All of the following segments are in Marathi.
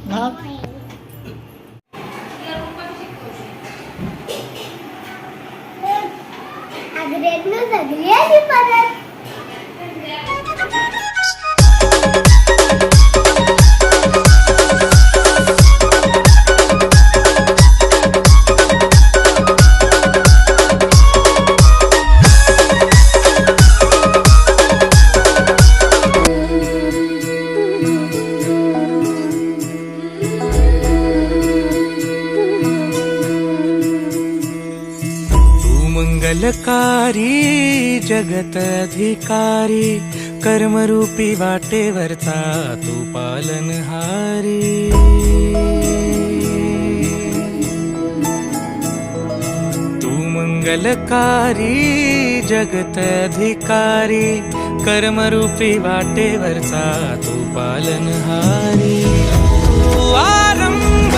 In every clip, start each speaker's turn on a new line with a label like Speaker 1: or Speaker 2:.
Speaker 1: मग
Speaker 2: मंगलकारी जगत अधिकारी कर्मरूपी वाटेवरचा तू पालनहारी तू मंगलकारी जगत अधिकारी कर्मरूपी वाटेवरचा तू पालनहारी तू आरंभ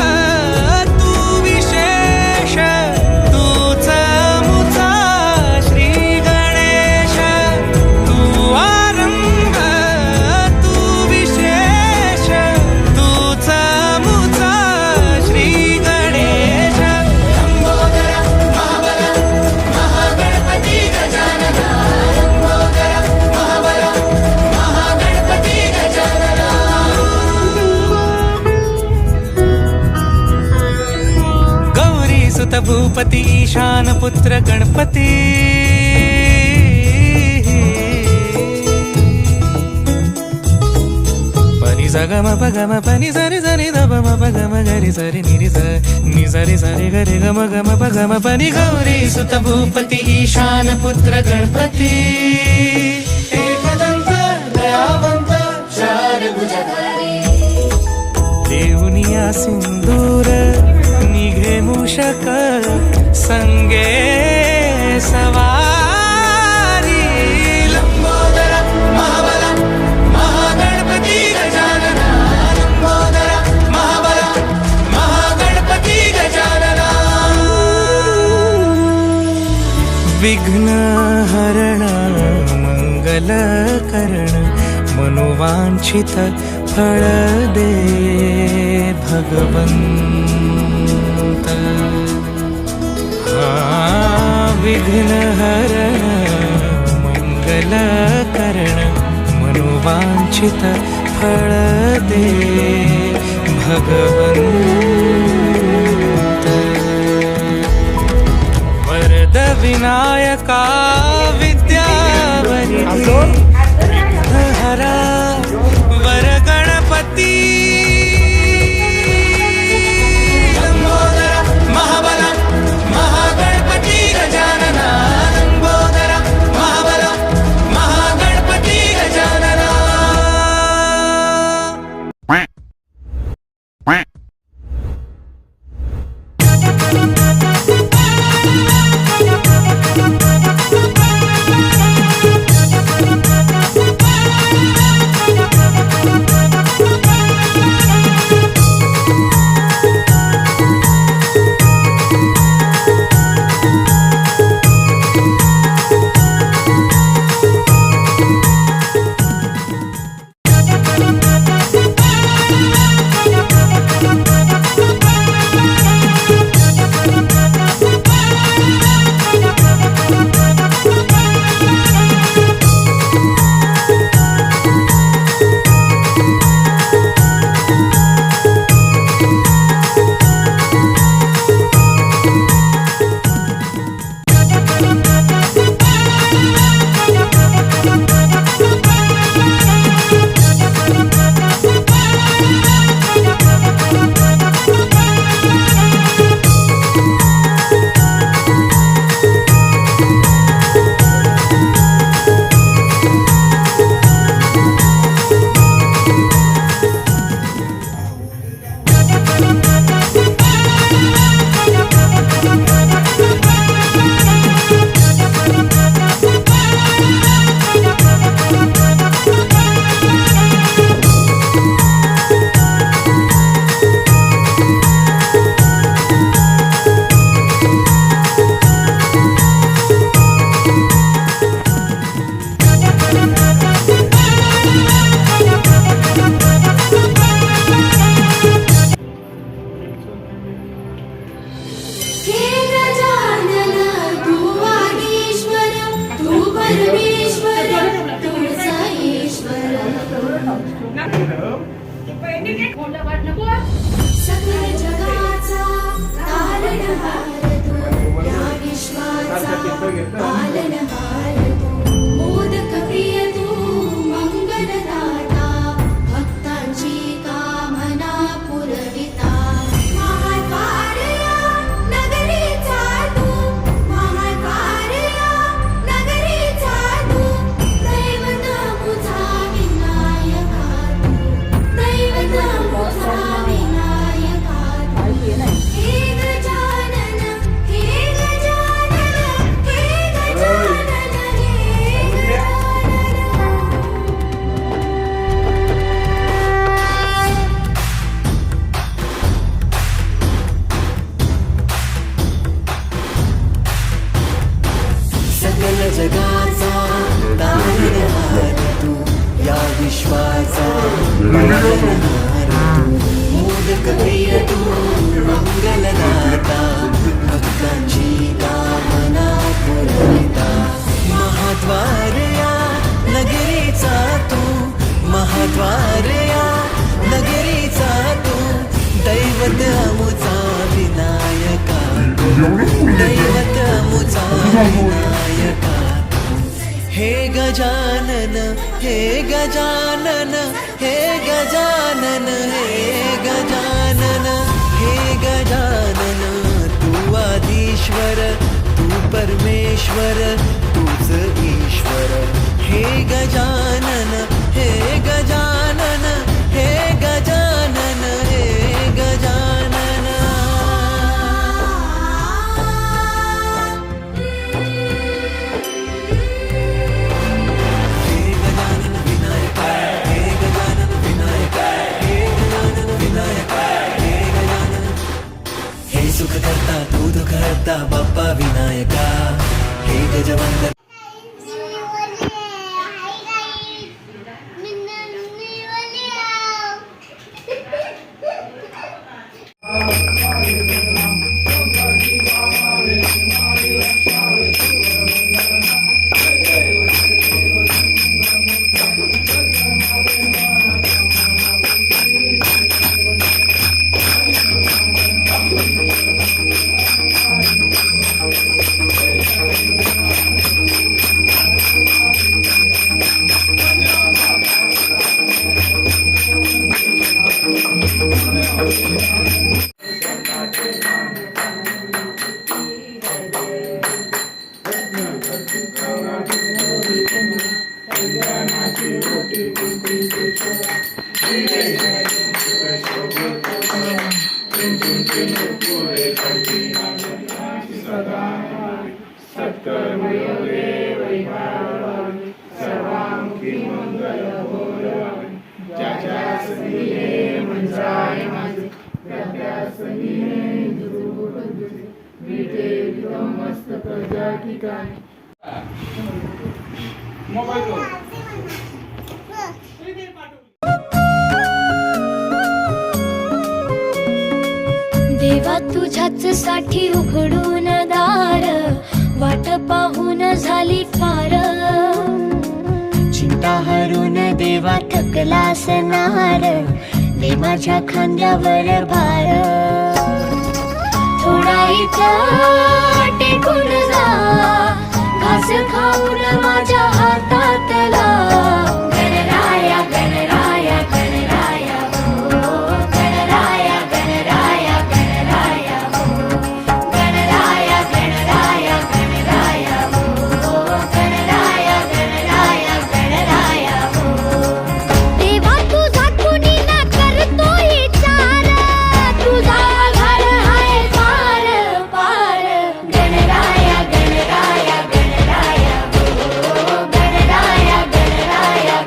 Speaker 2: तू विशेष भूपती ईशान पुत्र गणपती पनी सगम पगम पनी सरी सरी दबम पगम गरी सरी निरी नि सरी सरी गरी गम गम पगम पनी गौरी सुत भूपती ईशान पुत्र गणपती एकदंत दयावंत चार भुजधारी देऊनिया सिंदूर निघे मूषक संगे सवारी लंबोदर महाबल महागणपती गजानना लंबोदर महाबल महागणपती गजानना विघ्न हरण मंगल करण मनोवांछित फळ दे भगवंत विघ्न हरण मंगल करण मनोवांछित फळ दे भगवंत वरद विनायका विद्यावरिधी हरा वर गणपती
Speaker 1: सकल जगाचा तारणहार तू, या विश्वाचा पालनहार तू, मोदक प्रिय तू, मंगलदाता, भक्तांची कामना पुरविता. महाद्वारया नगरीचा तू, महाद्वारया नगरीचा तू, दैवत मुझा विनायका तू, दैवत मुझा विनायका तू. हे गजानन, हे गजानन, हे गजानन, हे
Speaker 3: सकल जगाचा तारणहार तू, या विश्वाचा पालनहार तू, मोदक प्रिय तू, मंगलदाता, भक्तांची कामना पुरविता. महाद्वार या नगरीचा तू, महाद्वार या नगरीचा तू, दैवत अमुचा विनायका तू, दैवत अमुचा विनायका तू. हे गजानन, हे गजानन, हे गजानन, हे गजानन, हे गजानन, तू आदिश्वर, तू परमेश्वर, तूच ईश्वर. हे गजानन, हे गजानन, हे गजानन, हे गजानन. हे गजानन विनायका, हे गजानन विनायका, हे गजानन विनायका, हे गजानन. हे सुख करता तू दुःख हरता बाप्पा विनायका, हे गजवंत.
Speaker 1: देवा तुझ्याच साठी उघडून दार, वाट पाहून झाली फार.
Speaker 3: चिंता हरून देवा थकला असणार, दे माझ्या खांद्यावर भार.
Speaker 1: थोडा इथं टेकून जा, घास खाऊन माझ्या हातातला. गणराया गणराया गणराया हो, गणराया गणराया गणराया हो, गणराया गणराया गणराया हो, गणराया गणराया गणराया हो. देवा तुझा कुणी ना करतो विचार, तुझा घर हाय पार पार. गणराया गणराया गणराया हो, गणराया गणराया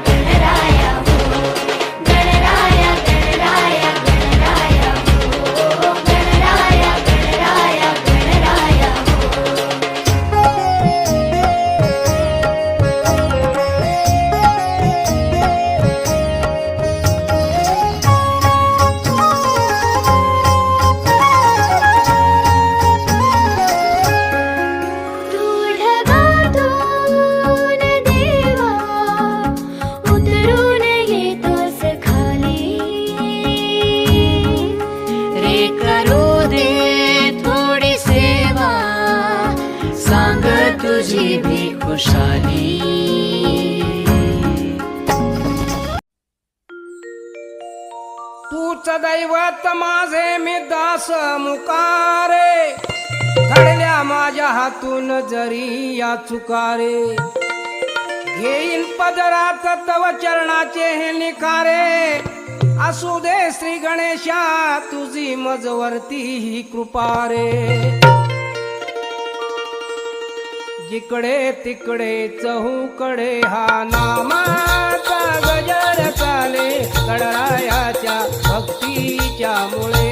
Speaker 3: वैभवशाली.
Speaker 4: तूच दैवत माझे मी दास मुकारे, घडल्या माझ्या हातून जरी या चुकारे. घेईन पदरात तव चरणाचे हे निखारे, असू दे श्री गणेशा तुझी मजवरती ही कृपा रे. जिकडे तिकडे चहूकडे हा नामाचा गजर चाले, गणरायाच्या भक्तीच्या मुळे.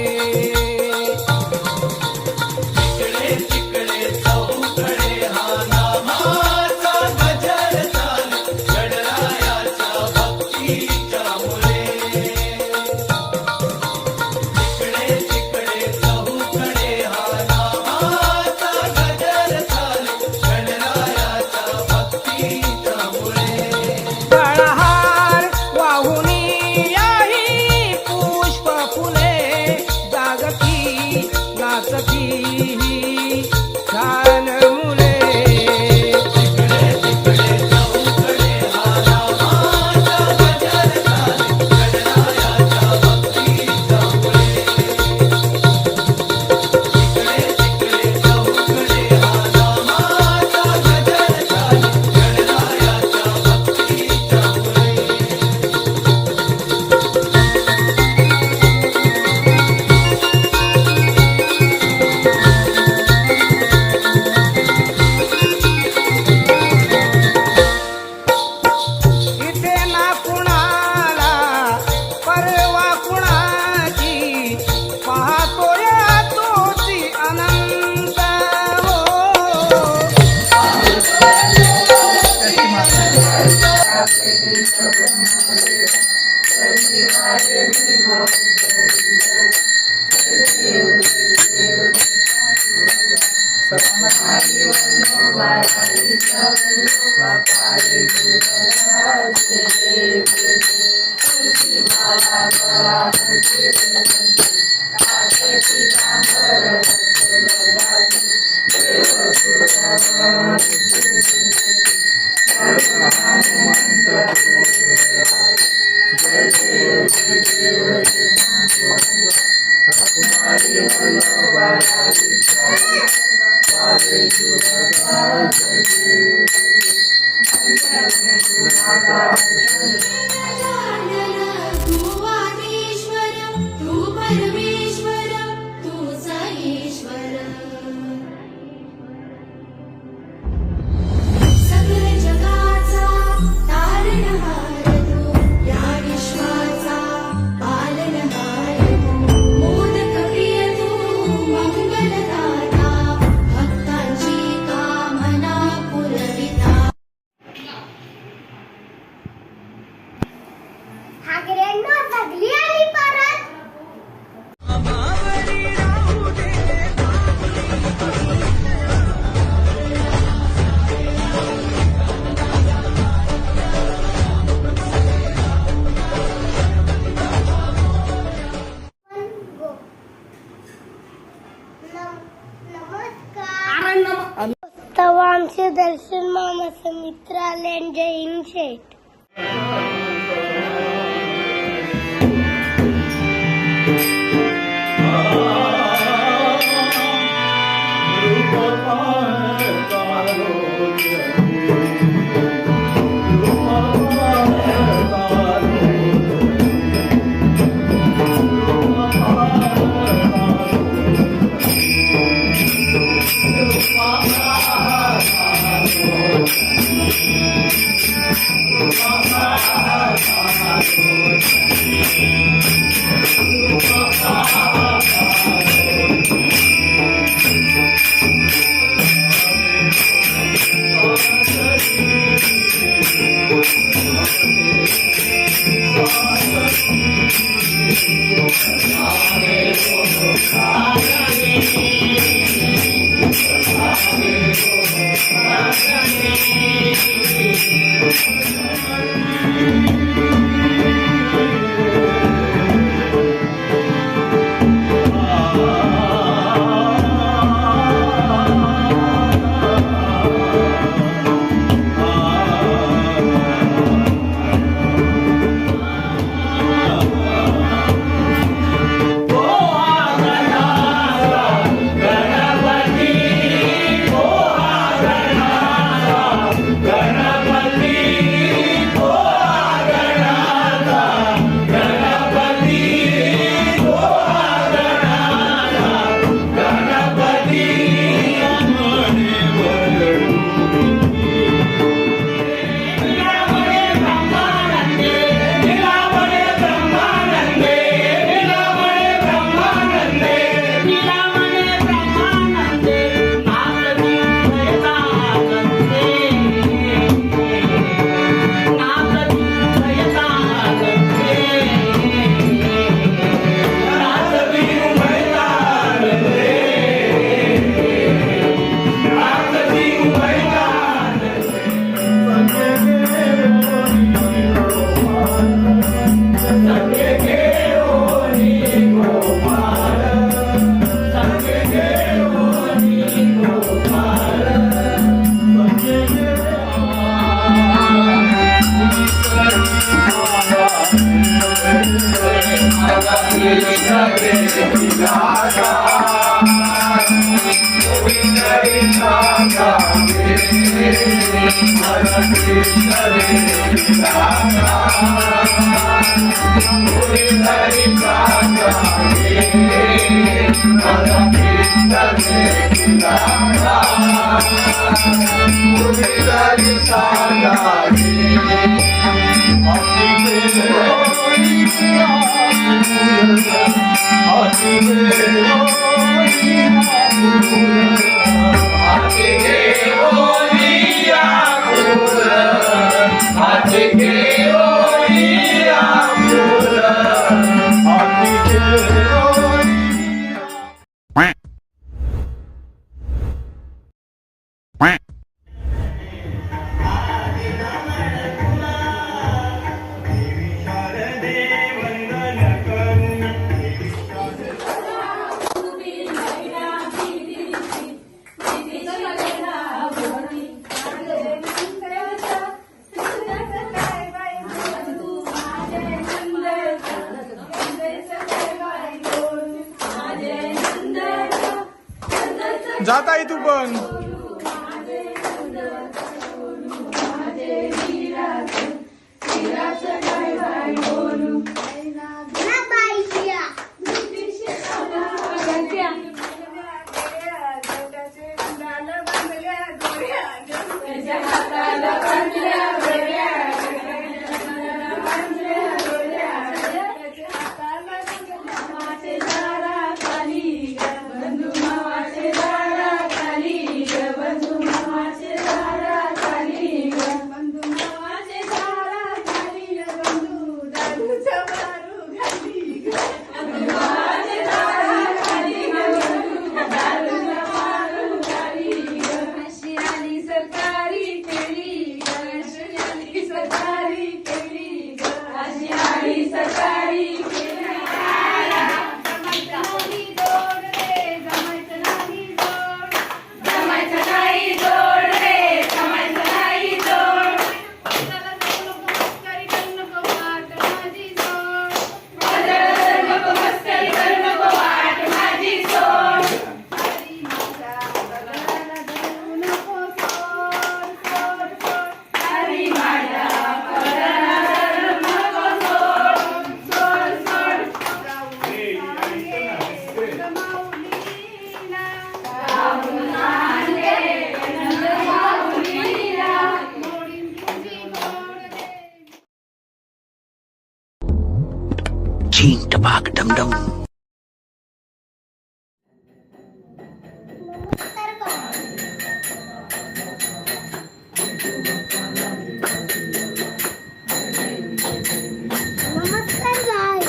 Speaker 5: तेव्हा आमचे दर्शन मामाचे मित्र आले आणि जैन शेठ.
Speaker 6: जात आहे तू पण
Speaker 3: चीन टपाक डमडम
Speaker 5: नमस्कार बाय.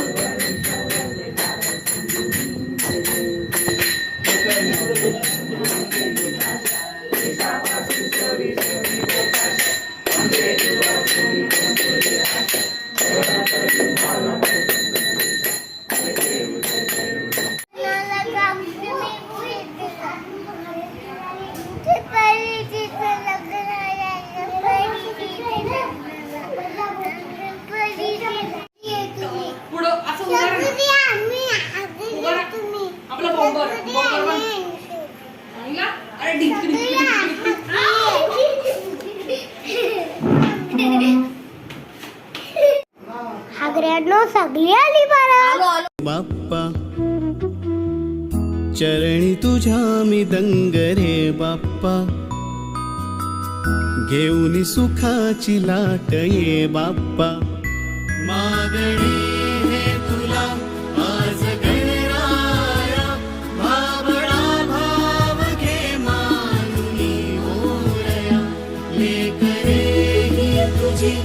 Speaker 5: हागऱ्यांनो सगळी आली बारा.
Speaker 7: बाप्पा चरणी तुझ्या मी दंग रे बाप्पा घेऊन सुखाची लाट ये बाप्पा मागणी हे तुला आज गणराया भाबडा भाव घे मानुनी ओरया लेकरे ही तुझी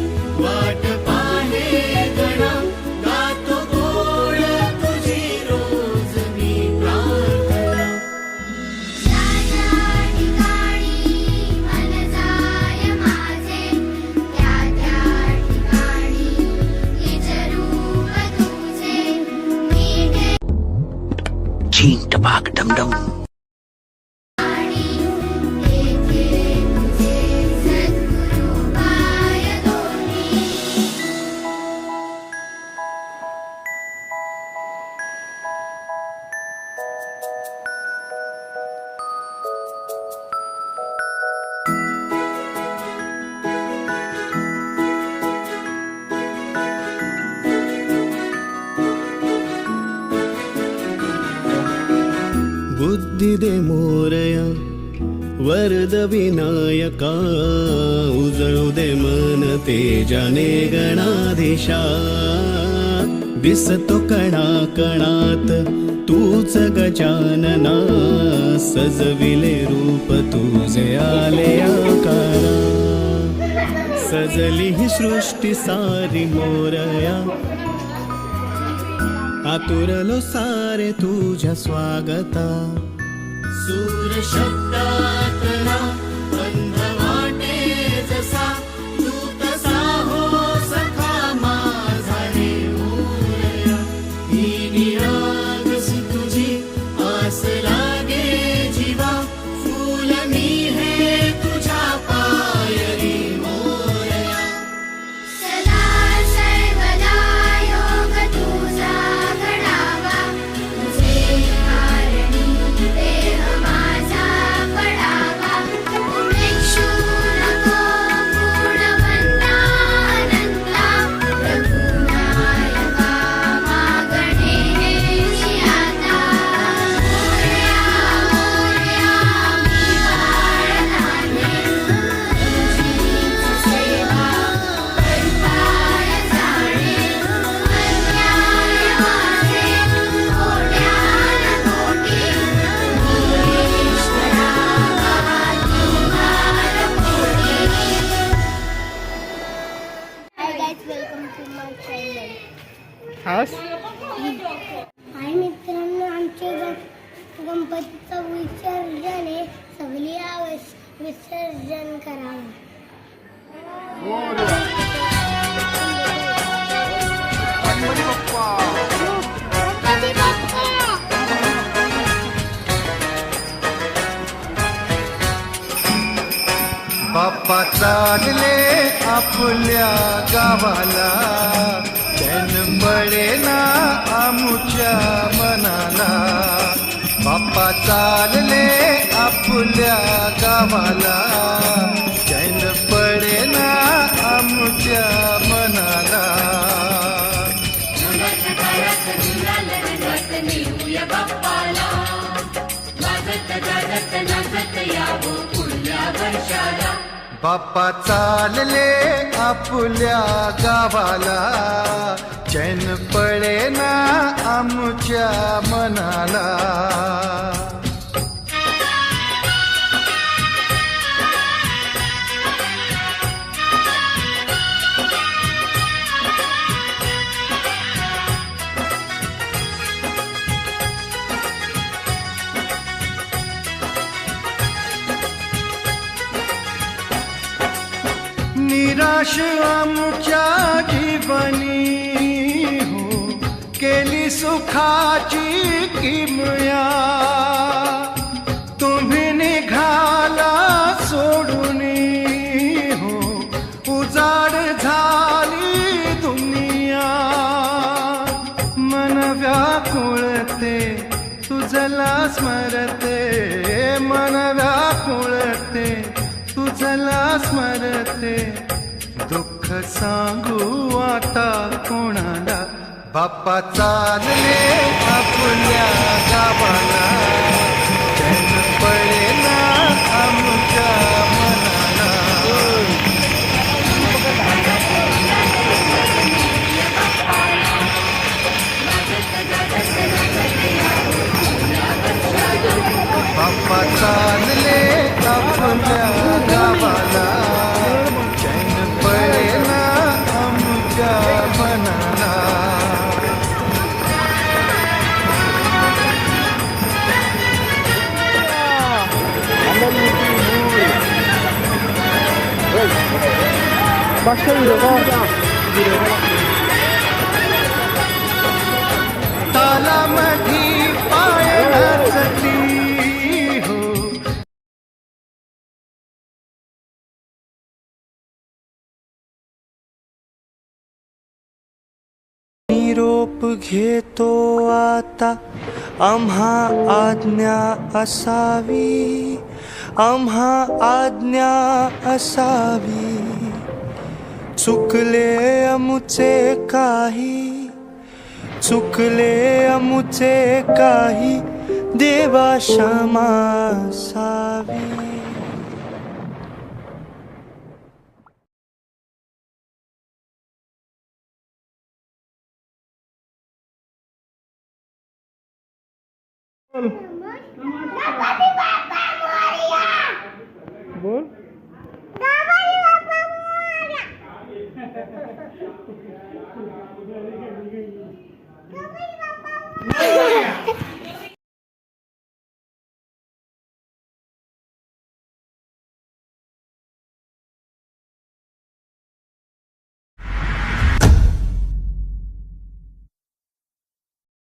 Speaker 7: वाट पाहे गणा गातो गोड तुझी रोज मी प्रार्थना
Speaker 3: चीन टपाक डमडम
Speaker 7: बुद्धी दे मोरया, वरद विनायका, उजळू दे मन तेजाने गणाधीशा. दिसतो कणा कणात तूच गजानना, सजविले रूप तुझे आले आकारा. सजली ही सृष्टी सारी मोरया, आतुरलो सारे तुझ्या स्वागता. सूर शब्दातला बंध वाटे जसा, तू तसा हो सखा माझा रे मोरया. ही निरागस तुझी आस लागे जीवा, फूल मी हे तुझ्या पायरी मोरया.
Speaker 1: सदा सर्वदा योग तुझा घडावा, तुझे कारणी देह माझा पडावा. उमेक्षू नको गुणवंता अनंता, रघुनायका मागणे हेची आता. मोरया मोरया मी बाळधाने, तुझीच सेवा करताय जाणे. अन्याय माझे कोट्यान कोटी, ईश्वरा तुमार कोटी.
Speaker 5: Hi guys, welcome to my channel.
Speaker 6: हास
Speaker 5: हाय मित्रांनो, आमचे गणपतीचा विसर्जन आहे. सगळी विसर्जन करावं. गणपती बाप्पा.
Speaker 8: बाप्पा चालले आपल्या गावाला, चैन पडेना आमुच्या मनाला. बाप्पा चालले आपल्या गावाला, चैन पडेना आमुच्या मनाला. बाप्पा चालले आपल्या गावाला, चैन पडेना आमुच्या मनाला. निराश आमच्या जीवनी हो, केली सुखाची किमया. तुम्ही निघाला सोडूनी हो, उजाड झाली दुनिया. मन व्याकुळते तुझला स्मरते, मन व्याकुळते तुझला स्मरते. दुःख सांगू आता कोणाला. बाप्पा चालले आपल्या गावाला, चैन पडेना आमच्या मनाला. बाप्पा चालले आपल्या गावाला, चैन पडेना आमच्या मनाला. तालामधी पाय नाचती हो, निरोप घेतो आता. आम्हा आज्ञा असावी, आम्हा आज्ञा असावी. चुकले अमुचे काही, चुकले अमुचे काही, देवा क्षमा असावी.
Speaker 4: बोल